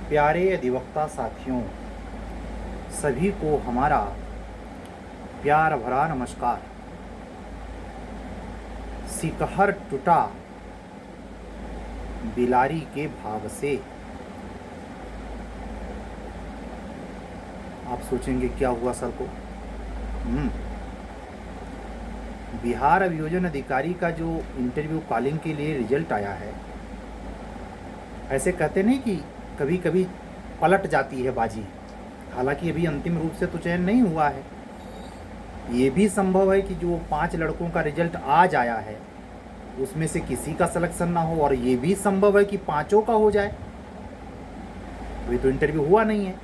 प्यारे अधिवक्ता साथियों, सभी को हमारा प्यार भरा नमस्कार। सिकहर टूटा बिलारी के भाग से। आप सोचेंगे क्या हुआ सर को? बिहार अभियोजन अधिकारी का जो इंटरव्यू कॉलिंग के लिए रिजल्ट आया है, ऐसे कहते नहीं कि कभी कभी पलट जाती है बाजी। हालांकि अभी अंतिम रूप से तो चयन नहीं हुआ है। ये भी संभव है कि जो 5 लड़कों का रिजल्ट आज आया है उसमें से किसी का सिलेक्शन ना हो, और ये भी संभव है कि 5 का हो जाए। अभी तो इंटरव्यू हुआ नहीं है।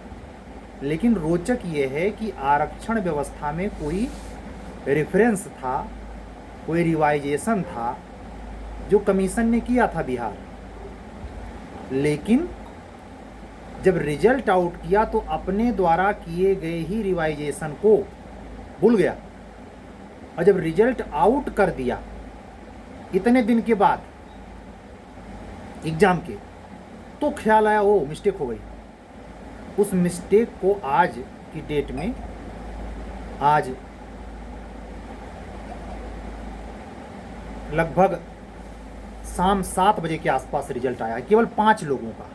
लेकिन रोचक ये है कि आरक्षण व्यवस्था में कोई रेफरेंस था, कोई रिवाइजेशन था जो कमीशन ने किया था बिहार, लेकिन जब रिजल्ट आउट किया तो अपने द्वारा किए गए ही रिवाइजेशन को भूल गया। और जब रिजल्ट आउट कर दिया इतने दिन के बाद एग्जाम के, तो ख्याल आया ओ मिस्टेक हो गई। उस मिस्टेक को आज की डेट में, आज लगभग शाम 7 बजे के आसपास रिजल्ट आया, केवल 5 लोगों का।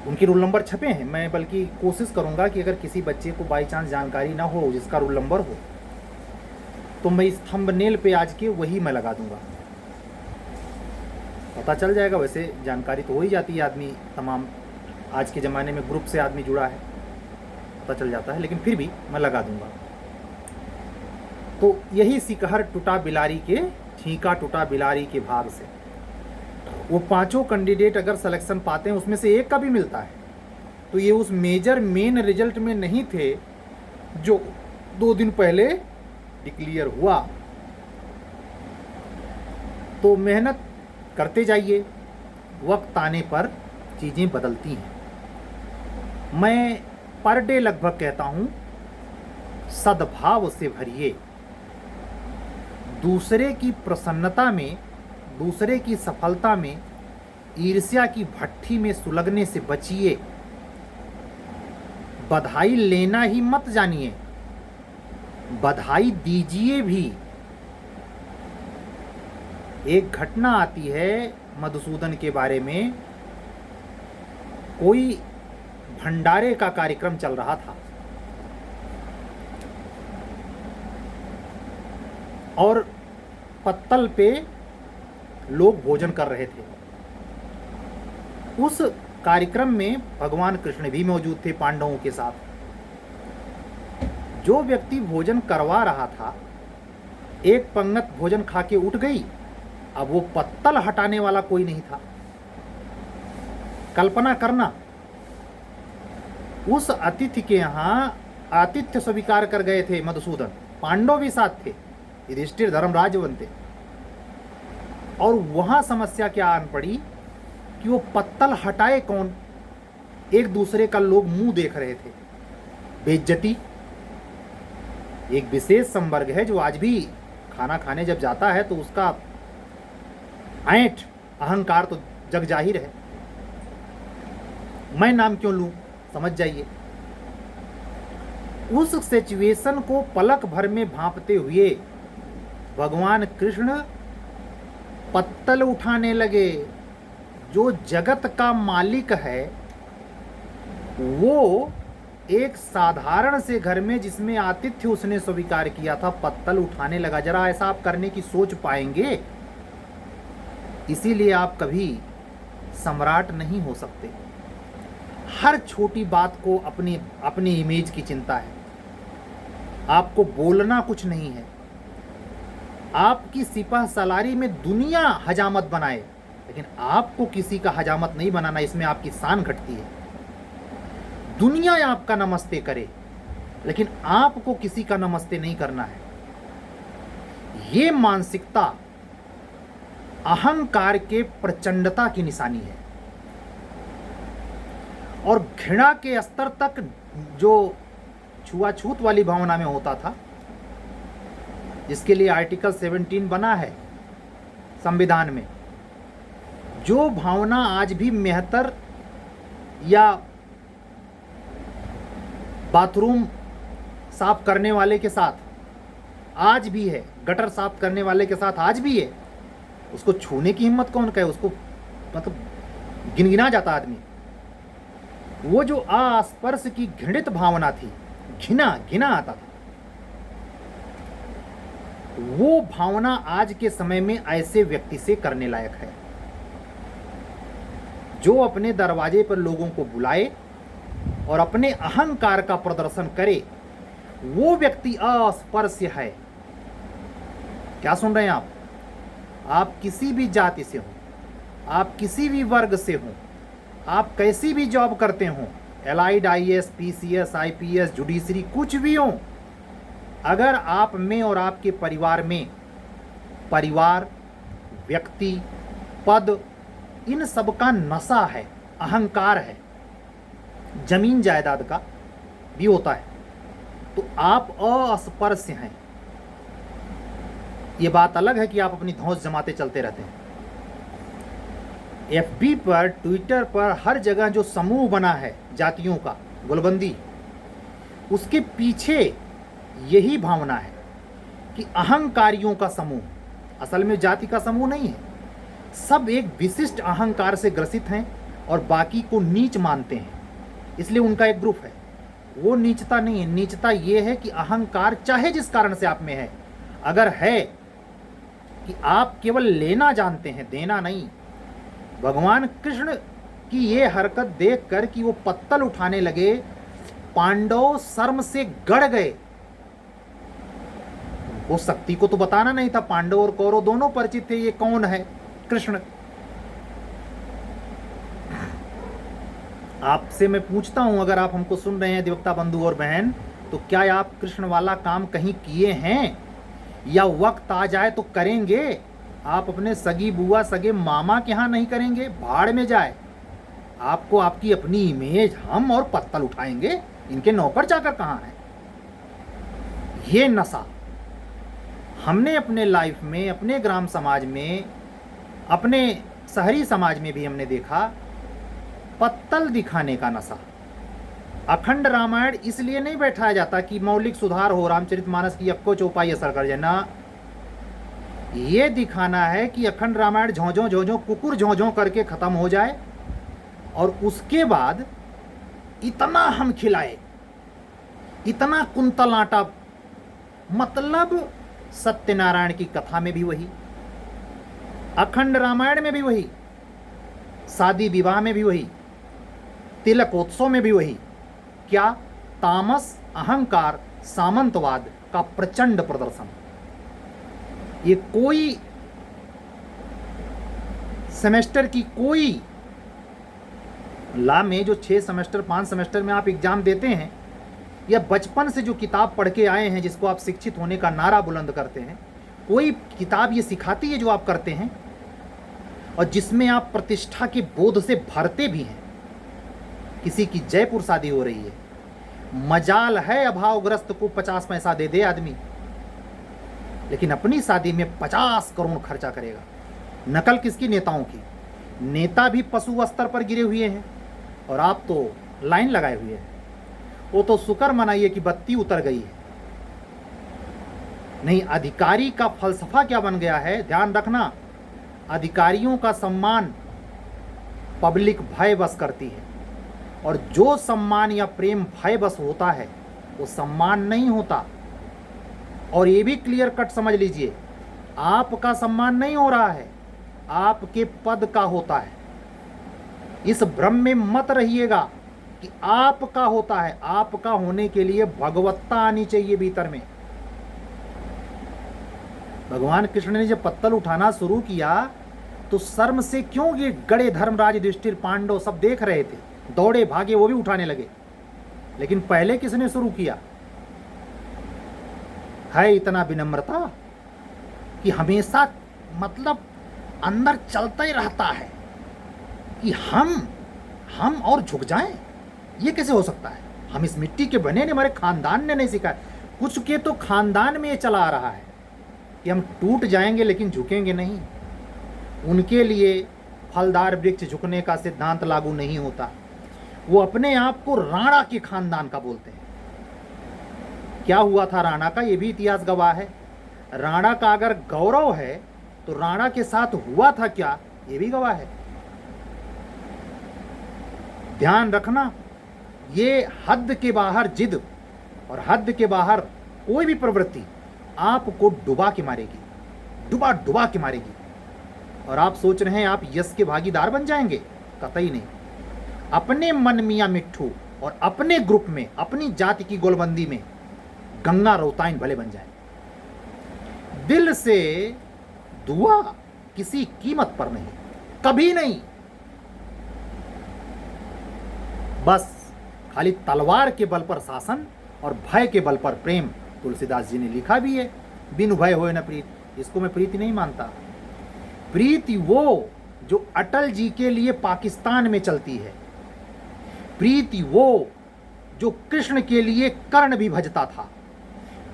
उनके रोल नंबर छपे हैं। मैं बल्कि कोशिश करूंगा कि अगर किसी बच्चे को बाई चांस जानकारी ना हो जिसका रोल नंबर हो, तो मैं इस थंबनेल पे आज के वही मैं लगा दूंगा, पता चल जाएगा। वैसे जानकारी तो हो ही जाती है, आदमी तमाम आज के ज़माने में ग्रुप से आदमी जुड़ा है, पता चल जाता है, लेकिन फिर भी मैं लगा दूंगा। तो यही सिकहर टूटा बिलारी के, छींका टूटा बिलारी के भाग से। वो 5 कैंडिडेट अगर सिलेक्शन पाते हैं उसमें से एक का भी मिलता है, तो ये उस मेजर मेन रिजल्ट में नहीं थे जो 2 दिन पहले डिक्लेयर हुआ। तो मेहनत करते जाइए, वक्त आने पर चीज़ें बदलती हैं। मैं पर डे लगभग कहता हूँ, सद्भाव से भरिए, दूसरे की प्रसन्नता में, दूसरे की सफलता में ईर्ष्या की भट्ठी में सुलगने से बचिए। बधाई लेना ही मत जानिए, बधाई दीजिए भी। एक घटना आती है मधुसूदन के बारे में। कोई भंडारे का कार्यक्रम चल रहा था और पत्तल पे लोग भोजन कर रहे थे। उस कार्यक्रम में भगवान कृष्ण भी मौजूद थे पांडवों के साथ। जो व्यक्ति भोजन करवा रहा था, एक पंगत भोजन खा के उठ गई। अब वो पत्तल हटाने वाला कोई नहीं था। कल्पना करना, उस अतिथि के यहाँ आतिथ्य स्वीकार कर गए थे मधुसूदन, पांडव भी साथ थे, युधिष्ठिर धर्मराज बनते। और वहां समस्या क्या आन पड़ी कि वो पत्तल हटाए कौन? एक दूसरे का लोग मुंह देख रहे थे। बेइज्जती। एक विशेष संवर्ग है जो आज भी खाना खाने जब जाता है तो उसका ऐंठ अहंकार तो जग जाहिर है। मैं नाम क्यों लूं, समझ जाइए। उस सिचुएशन को पलक भर में भांपते हुए भगवान कृष्ण पत्तल उठाने लगे। जो जगत का मालिक है वो एक साधारण से घर में, जिसमें आतिथ्य उसने स्वीकार किया था, पत्तल उठाने लगा। जरा ऐसा आप करने की सोच पाएंगे? इसीलिए आप कभी सम्राट नहीं हो सकते। हर छोटी बात को अपनी इमेज की चिंता है। आपको बोलना कुछ नहीं है। आपकी सिपह सलारी में दुनिया हजामत बनाए, लेकिन आपको किसी का हजामत नहीं बनाना, इसमें आपकी शान घटती है। दुनिया आपका नमस्ते करे, लेकिन आपको किसी का नमस्ते नहीं करना है। ये मानसिकता अहंकार के प्रचंडता की निशानी है। और घृणा के स्तर तक जो छुआछूत वाली भावना में होता था, जिसके लिए आर्टिकल 17 बना है संविधान में, जो भावना आज भी मेहतर या बाथरूम साफ करने वाले के साथ आज भी है, गटर साफ करने वाले के साथ आज भी है, उसको छूने की हिम्मत कौन करे? उसको मतलब गिनगिना जाता आदमी। वो जो आस्पर्श की घृणित भावना थी, घिना आता था, वो भावना आज के समय में ऐसे व्यक्ति से करने लायक है जो अपने दरवाजे पर लोगों को बुलाए और अपने अहंकार का प्रदर्शन करे। वो व्यक्ति अस्पर्श्य है। क्या सुन रहे हैं आप? आप किसी भी जाति से हो, आप किसी भी वर्ग से हो, आप कैसी भी जॉब करते हो, allied, IAS, PCS, IPS, judiciary, कुछ भी हो, अगर आप में और आपके परिवार में परिवार, व्यक्ति, पद, इन सब का नशा है, अहंकार है, जमीन जायदाद का भी होता है, तो आप अस्पर्श्य हैं। ये बात अलग है कि आप अपनी धौंस जमाते चलते रहते हैं। FB पर, ट्विटर पर, हर जगह जो समूह बना है जातियों का, गुलबंदी, उसके पीछे यही भावना है कि अहंकारियों का समूह, असल में जाति का समूह नहीं है, सब एक विशिष्ट अहंकार से ग्रसित हैं और बाकी को नीच मानते हैं, इसलिए उनका एक ग्रुप है। वो नीचता नहीं है, नीचता ये है कि अहंकार चाहे जिस कारण से आप में है, अगर है कि आप केवल लेना जानते हैं, देना नहीं। भगवान कृष्ण की ये हरकत देखकर कि वो पत्तल उठाने लगे, पांडव शर्म से गड़ गए। वो शक्ति को तो बताना नहीं था, पांडव और कौरव दोनों परिचित थे, ये कौन है? कृष्ण। आपसे मैं पूछता हूं, अगर आप हमको सुन रहे हैं अधिवक्ता बंधु और बहन, तो क्या आप कृष्ण वाला काम कहीं किए हैं या वक्त आ जाए तो करेंगे? आप अपने सगी बुआ, सगे मामा के यहाँ नहीं करेंगे, भाड़ में जाए। आपको आपकी अपनी इमेज, हम और पत्तल उठाएंगे, इनके नौकर चाकर कहाँ हैं? ये नशा हमने अपने लाइफ में, अपने ग्राम समाज में, अपने शहरी समाज में भी हमने देखा, पत्तल दिखाने का नशा। अखंड रामायण इसलिए नहीं बैठाया जाता कि मौलिक सुधार हो, रामचरितमानस की अक्को चौपाई असर कर जाए ना। ये दिखाना है कि अखंड रामायण झोंझो कुकुर झोंझो करके खत्म हो जाए और उसके बाद इतना हम खिलाए, इतना कुंतल आटा। मतलब सत्यनारायण की कथा में भी वही, अखंड रामायण में भी वही, शादी विवाह में भी वही, तिलकोत्सव में भी वही। क्या? तामस, अहंकार, सामंतवाद का प्रचंड प्रदर्शन। ये कोई सेमेस्टर की, कोई ला में जो 6 सेमेस्टर 5 सेमेस्टर में आप एग्जाम देते हैं, या बचपन से जो किताब पढ़ के आए हैं, जिसको आप शिक्षित होने का नारा बुलंद करते हैं, कोई किताब ये सिखाती है जो आप करते हैं और जिसमें आप प्रतिष्ठा के बोध से भरते भी हैं? किसी की जयपुर शादी हो रही है, मजाल है अभावग्रस्त को 50 पैसा दे दे आदमी, लेकिन अपनी शादी में 50 करोड़ खर्चा करेगा। नकल किसकी? नेताओं की। नेता भी पशु स्तर पर गिरे हुए हैं और आप तो लाइन लगाए हुए हैं। वो तो शुक्र मनाइए कि बत्ती उतर गई है। नहीं, अधिकारी का फलसफा क्या बन गया है? ध्यान रखना, अधिकारियों का सम्मान पब्लिक भय बस करती है, और जो सम्मान या प्रेम भय बस होता है वो सम्मान नहीं होता। और ये भी क्लियर कट समझ लीजिए, आपका सम्मान नहीं हो रहा है, आपके पद का होता है। इस भ्रम में मत रहिएगा कि आपका होता है। आपका होने के लिए भगवत्ता आनी चाहिए भीतर में। भगवान कृष्ण ने जब पत्तल उठाना शुरू किया तो शर्म से क्यों ये गड़े धर्मराज, युधिष्ठिर, पांडव सब देख रहे थे, दौड़े भागे, वो भी उठाने लगे। लेकिन पहले किसने शुरू किया? है इतना विनम्रता कि हमेशा मतलब अंदर चलता ही रहता है कि हम और झुक जाएं। ये कैसे हो सकता है? हम इस मिट्टी के बने ने, हमारे खानदान ने नहीं सिखाया। कुछ के तो खानदान में ये चला आ रहा है कि हम टूट जाएंगे लेकिन झुकेंगे नहीं। उनके लिए फलदार वृक्ष झुकने का सिद्धांत लागू नहीं होता। वो अपने आप को राणा के खानदान का बोलते हैं। क्या हुआ था राणा का, ये भी इतिहास गवाह है। राणा का अगर गौरव है तो राणा के साथ हुआ था क्या, ये भी गवाह है। ध्यान रखना, ये हद के बाहर जिद और हद के बाहर कोई भी प्रवृत्ति आपको डुबा के मारेगी, डुबा डुबा के मारेगी। और आप सोच रहे हैं आप यश के भागीदार बन जाएंगे, कतई नहीं। अपने मन मियां मिट्ठू और अपने ग्रुप में, अपनी जाति की गोलबंदी में गंगा रौताइन भले बन जाए। दिल से दुआ किसी कीमत पर नहीं, कभी नहीं। बस खाली तलवार के बल पर शासन और भय के बल पर प्रेम। तुलसीदास जी ने लिखा भी है, बिनु भय होए न प्रीत। इसको मैं प्रीति नहीं मानता। प्रीति वो जो अटल जी के लिए पाकिस्तान में चलती है, प्रीति वो जो कृष्ण के लिए कर्ण भी भजता था,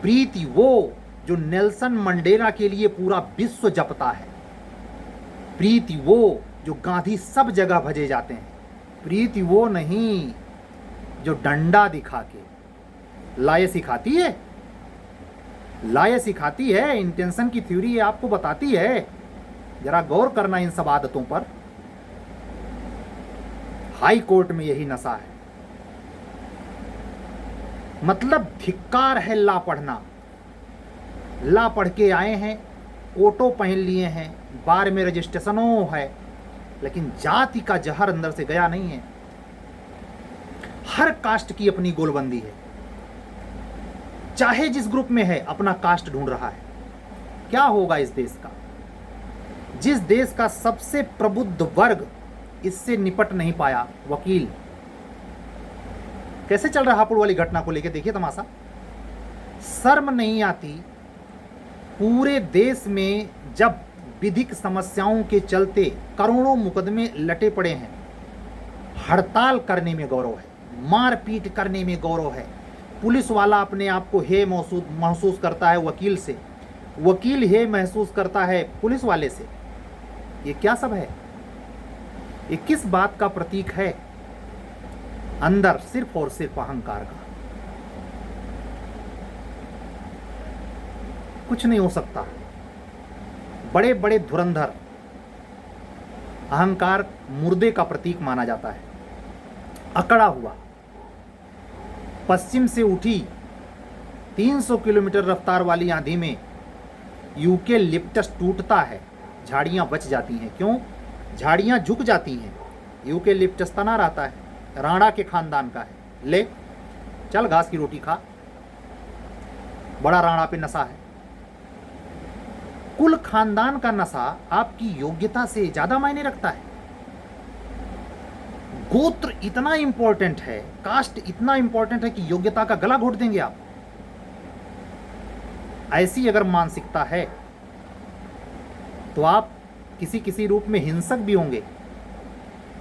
प्रीति वो जो नेल्सन मंडेला के लिए पूरा विश्व जपता है, प्रीति वो जो गांधी सब जगह भजे जाते हैं, प्रीति वो नहीं जो डंडा दिखा के लाये सिखाती है। लाये सिखाती है, इंटेंशन की थ्योरी आपको बताती है। जरा गौर करना इन सब आदतों पर। हाई कोर्ट में यही नशा है। मतलब धिक्कार है ला पढ़ना। ला पढ़ के आए हैं, कोटो पहन लिए हैं, बार में रजिस्ट्रेशनों है, लेकिन जाति का जहर अंदर से गया नहीं है। हर कास्ट की अपनी गोलबंदी है, चाहे जिस ग्रुप में है अपना कास्ट ढूंढ रहा है। क्या होगा इस देश का? जिस देश का सबसे प्रबुद्ध वर्ग इससे निपट नहीं पाया, वकील। कैसे चल रहा हापुड़ वाली घटना को लेकर देखिए तमाशा। शर्म नहीं आती पूरे देश में जब विधिक समस्याओं के चलते करोड़ों मुकदमे लटे पड़े हैं। हड़ताल करने में गौरव है, मारपीट करने में गौरव है। पुलिस वाला अपने आप को हे महसूस करता है वकील से, वकील हे महसूस करता है पुलिस वाले से। ये क्या सब है? ये किस बात का प्रतीक है? अंदर सिर्फ और सिर्फ अहंकार का। कुछ नहीं हो सकता। बड़े बड़े धुरंधर, अहंकार मुर्दे का प्रतीक माना जाता है। अकड़ा हुआ, पश्चिम से उठी 300 किलोमीटर रफ्तार वाली आंधी में यूकेलिप्टस टूटता है, झाड़ियां बच जाती हैं। क्यों? झाड़ियां झुक जाती हैं। यूकेलिप्टस तना रहता है, राणा के खानदान का है। ले चल घास की रोटी खा। बड़ा राणा पे नशा है। कुल खानदान का नशा आपकी योग्यता से ज्यादा मायने रखता है। गोत्र इतना इंपॉर्टेंट है, कास्ट इतना इंपॉर्टेंट है कि योग्यता का गला घोट देंगे आप। ऐसी अगर मानसिकता है तो आप किसी किसी रूप में हिंसक भी होंगे,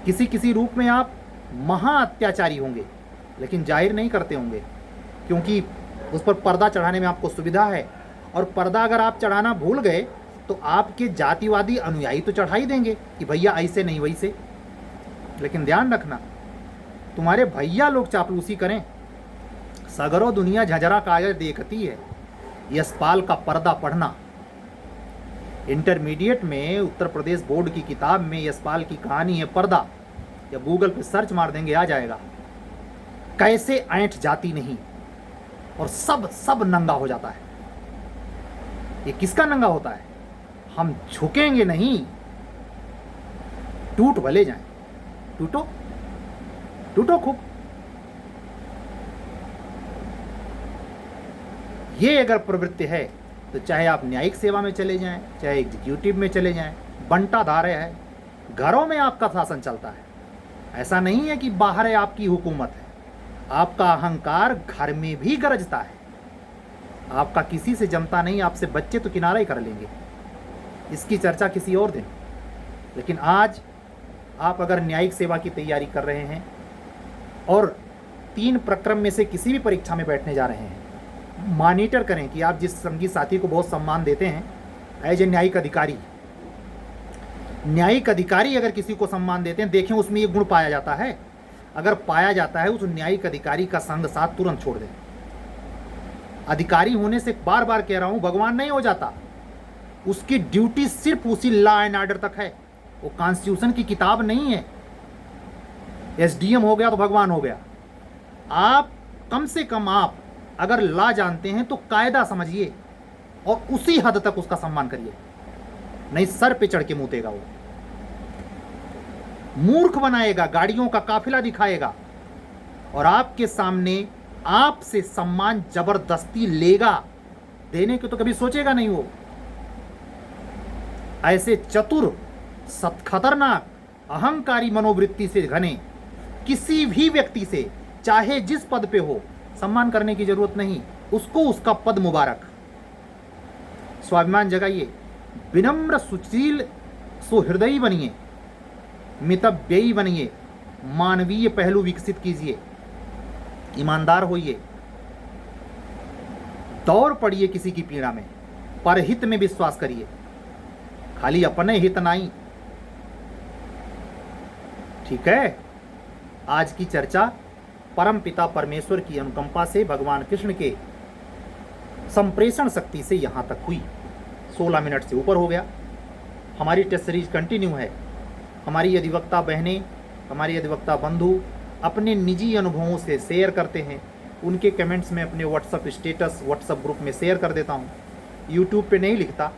किसी किसी रूप में आप महा अत्याचारी होंगे, लेकिन जाहिर नहीं करते होंगे, क्योंकि उस पर पर्दा चढ़ाने में आपको सुविधा है। और पर्दा अगर आप चढ़ाना भूल गए तो आपके जातिवादी अनुयायी तो चढ़ा ही देंगे कि भैया ऐसे नहीं वैसे। लेकिन ध्यान रखना, तुम्हारे भैया लोग चापलूसी करें, सगरो दुनिया झजरा कायर देखती है। यशपाल का पर्दा पढ़ना। इंटरमीडिएट में उत्तर प्रदेश बोर्ड की किताब में यशपाल की कहानी है पर्दा। या गूगल पे सर्च मार देंगे आ जाएगा। कैसे ऐंठ जाती नहीं और सब नंगा हो जाता है। ये किसका नंगा होता है? हम झुकेंगे नहीं, टूट भले जाएं। टूटो टूटो खूब। ये अगर प्रवृत्ति है तो चाहे आप न्यायिक सेवा में चले जाएं, चाहे एग्जीक्यूटिव में चले जाएं, बंटाधार है। घरों में आपका शासन चलता है। ऐसा नहीं है कि बाहर है आपकी हुकूमत है। आपका अहंकार घर में भी गरजता है। आपका किसी से जमता नहीं, आपसे बच्चे तो किनारा ही कर लेंगे। इसकी चर्चा किसी और दिन। लेकिन आज आप अगर न्यायिक सेवा की तैयारी कर रहे हैं और 3 प्रक्रम में से किसी भी परीक्षा में बैठने जा रहे हैं, मॉनिटर करें कि आप जिस संगी साथी को बहुत सम्मान देते हैं एज ए न्यायिक अधिकारी, न्यायिक अधिकारी अगर किसी को सम्मान देते हैं, देखें उसमें ये गुण पाया जाता है। अगर पाया जाता है उस न्यायिक अधिकारी का संग साथ तुरंत छोड़ दें। अधिकारी होने से बार बार कह रहा हूं, भगवान नहीं हो जाता। उसकी ड्यूटी सिर्फ उसी लॉ एंड ऑर्डर तक है, वो कॉन्स्टिट्यूशन की किताब नहीं है। एसडीएम हो गया तो भगवान हो गया। आप कम से कम आप अगर लॉ जानते हैं तो कायदा समझिए और उसी हद तक उसका सम्मान करिए, नहीं सर पे चढ़ के मुतेगा, वो मूर्ख बनाएगा, गाड़ियों का काफिला दिखाएगा और आपके सामने आपसे सम्मान जबरदस्ती लेगा। देने के तो कभी सोचेगा नहीं वो। ऐसे चतुर, खतरनाक, अहंकारी मनोवृत्ति से घने किसी भी व्यक्ति से, चाहे जिस पद पे हो, सम्मान करने की जरूरत नहीं। उसको उसका पद मुबारक। स्वाभिमान जगाइए, विनम्र, सुशील, सुहृदयी बनिए, मितव्ययी बनिए, मानवीय पहलू विकसित कीजिए, ईमानदार होइए, दौड़ पड़िए किसी की पीड़ा में, परहित में विश्वास करिए, खाली अपने हित नहीं। ठीक है। आज की चर्चा परम पिता परमेश्वर की अनुकंपा से भगवान कृष्ण के संप्रेषण शक्ति से यहां तक हुई। 16 मिनट से ऊपर हो गया। हमारी टेस्ट सीरीज कंटिन्यू है। हमारी अधिवक्ता बहनें, हमारी अधिवक्ता बंधु अपने निजी अनुभवों से शेयर करते हैं। उनके कमेंट्स में अपने व्हाट्सएप स्टेटस, व्हाट्सएप ग्रुप में शेयर कर देता हूँ। यूट्यूब पे नहीं लिखता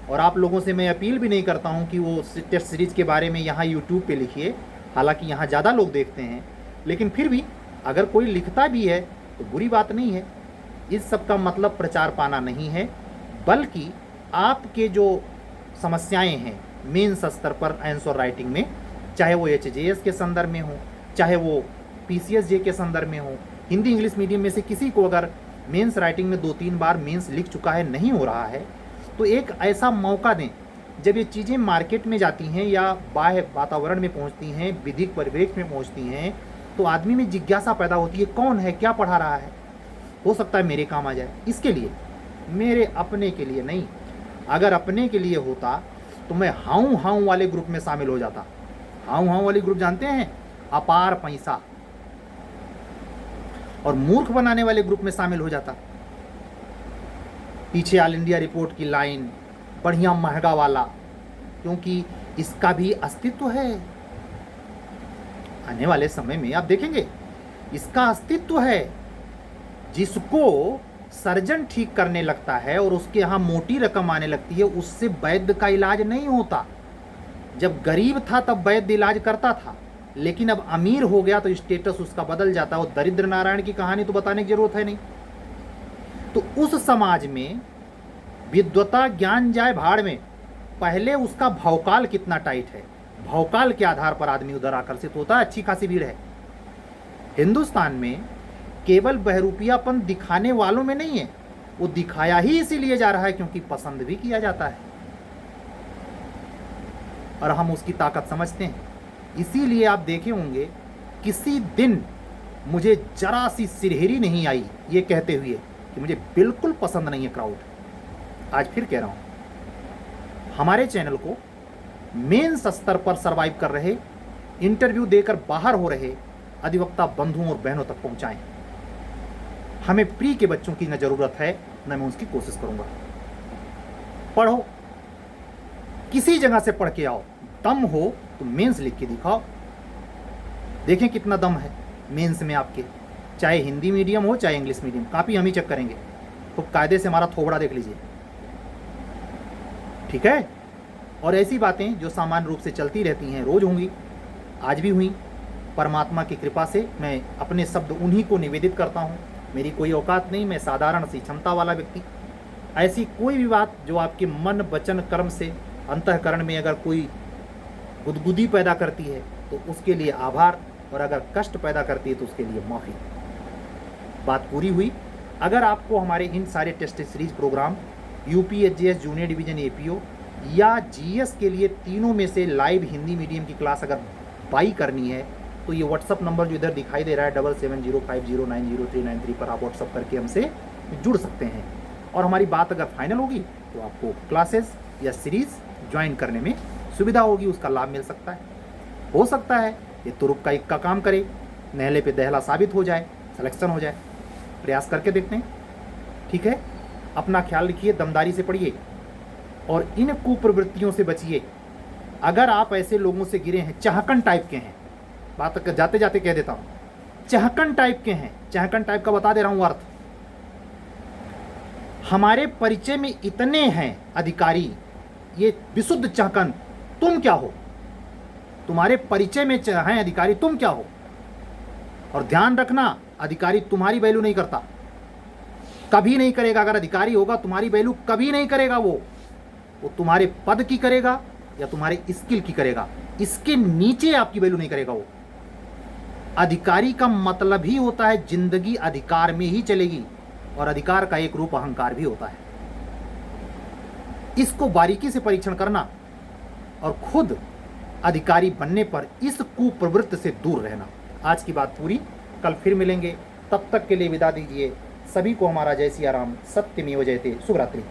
और आप लोगों से मैं अपील भी नहीं करता हूँ कि वो टेस्ट सीरीज के बारे में यहाँ यूट्यूब पे लिखिए। हालांकि यहाँ ज़्यादा लोग देखते हैं, लेकिन फिर भी अगर कोई लिखता भी है तो बुरी बात नहीं है। इस सब का मतलब प्रचार पाना नहीं है, बल्कि आपके जो समस्याएं हैं मेंस स्तर पर आंसर राइटिंग में, चाहे वो एचजेएस के संदर्भ में हो, चाहे वो पीसीएसजे के संदर्भ में हो, हिंदी इंग्लिश मीडियम में से किसी को अगर मेंस राइटिंग में 2-3 बार मेंस लिख चुका है, नहीं हो रहा है, तो एक ऐसा मौका दें जब ये चीज़ें मार्केट में जाती हैं या बाह्य वातावरण में पहुंचती हैं, विधिक परिवेश में पहुंचती हैं, तो आदमी में जिज्ञासा पैदा होती है, कौन है, क्या पढ़ा रहा है, हो सकता है मेरे काम आ जाए। इसके लिए, मेरे अपने के लिए नहीं। अगर अपने के लिए होता तो मैं हाउ हाउ वाले ग्रुप में शामिल हो जाता। हाउ हाउ वाले ग्रुप जानते हैं, अपार पैसा, और मूर्ख बनाने वाले ग्रुप में शामिल हो जाता। पीछे ऑल इंडिया रिपोर्ट की लाइन, बढ़िया महंगा वाला, क्योंकि इसका भी अस्तित्व है। आने वाले समय में आप देखेंगे इसका अस्तित्व है। जिसको सर्जन ठीक करने लगता है और उसके यहाँ मोटी रकम आने लगती है, उससे वैद्य का इलाज नहीं होता। जब गरीब था तब वैद्य इलाज करता था, लेकिन अब अमीर हो गया तो स्टेटस उसका बदल जाता है। और दरिद्र नारायण की कहानी तो बताने की जरूरत है नहीं। तो उस समाज में विद्वता ज्ञान जाए भाड़ में, पहले उसका भौकाल कितना टाइट है, भौकाल के आधार पर आदमी उधर आकर्षित होता है। अच्छी खासी भीड़ है। हिंदुस्तान में केवल बहरूपियापन दिखाने वालों में नहीं है, वो दिखाया ही इसीलिए जा रहा है क्योंकि पसंद भी किया जाता है और हम उसकी ताकत समझते हैं। इसीलिए आप देखे होंगे किसी दिन मुझे जरा सी सिरहिरी नहीं आई ये कहते हुए कि मुझे बिल्कुल पसंद नहीं है क्राउड। आज फिर कह रहा हूं, हमारे चैनल को मेंस स्तर पर सरवाइव कर रहे, इंटरव्यू देकर बाहर हो रहे अधिवक्ता बंधुओं और बहनों तक पहुंचाएं। हमें प्री के बच्चों की न जरूरत है, न मैं उसकी कोशिश करूंगा। पढ़ो, किसी जगह से पढ़ के आओ। दम हो तो मेंस लिख के दिखाओ, देखें कितना दम है मेंस में आपके। चाहे हिंदी मीडियम हो चाहे इंग्लिश मीडियम, कापी हम ही चेक करेंगे। तो कायदे से हमारा थोबड़ा देख लीजिए, ठीक है। और ऐसी बातें जो सामान्य रूप से चलती रहती हैं, रोज होंगी, आज भी हुई। परमात्मा की कृपा से मैं अपने शब्द उन्हीं को निवेदित करता हूँ। मेरी कोई औकात नहीं, मैं साधारण सी क्षमता वाला व्यक्ति। ऐसी कोई भी बात जो आपके मन वचन कर्म से अंतःकरण में अगर कोई गुदगुदी पैदा करती है तो उसके लिए आभार, और अगर कष्ट पैदा करती है तो उसके लिए माफ़ी। बात पूरी हुई। अगर आपको हमारे इन सारे test series programme UPHGS junior division APO या जीएस के लिए तीनों में से लाइव हिंदी मीडियम की क्लास अगर बाई करनी है तो ये व्हाट्सअप नंबर जो इधर दिखाई दे रहा है 7705090393 पर आप व्हाट्सअप करके हमसे जुड़ सकते हैं। और हमारी बात अगर फाइनल होगी तो आपको क्लासेस या सीरीज़ ज्वाइन करने में सुविधा होगी, उसका लाभ मिल सकता है। हो सकता है ये तुरुप का इक्का काम करे, नहले पे दहला साबित हो जाए, सिलेक्शन हो जाए। प्रयास करके देखते हैं। ठीक है, अपना ख्याल रखिए, दमदारी से पढ़िए और इन कुप्रवृत्तियों से बचिए। अगर आप ऐसे लोगों से गिरे हैं, चाहकन टाइप के हैं, बात जाते जाते कह देता हूं, चाहकन टाइप के हैं, चाहकन टाइप का बता दे रहा हूं अर्थ। हमारे परिचय में इतने हैं अधिकारी, ये विशुद्ध चाहकन, तुम क्या हो? तुम्हारे परिचय में हैं अधिकारी, तुम क्या हो? और ध्यान रखना, अधिकारी तुम्हारी वैल्यू नहीं करता, कभी नहीं करेगा। अगर अधिकारी होगा तुम्हारी वैल्यू कभी नहीं करेगा। वो तुम्हारे पद की करेगा या तुम्हारे स्किल की करेगा, इसके नीचे आपकी वैल्यू नहीं करेगा। वो अधिकारी का मतलब ही होता है जिंदगी अधिकार में ही चलेगी, और अधिकार का एक रूप अहंकार भी होता है। इसको बारीकी से परीक्षण करना और खुद अधिकारी बनने पर इस कुप्रवृत्ति से दूर रहना। आज की बात पूरी, कल फिर मिलेंगे, तब तक के लिए विदा दीजिए। सभी को हमारा जय सिया राम, सत्यमेव जयते। शुभ रात्रि।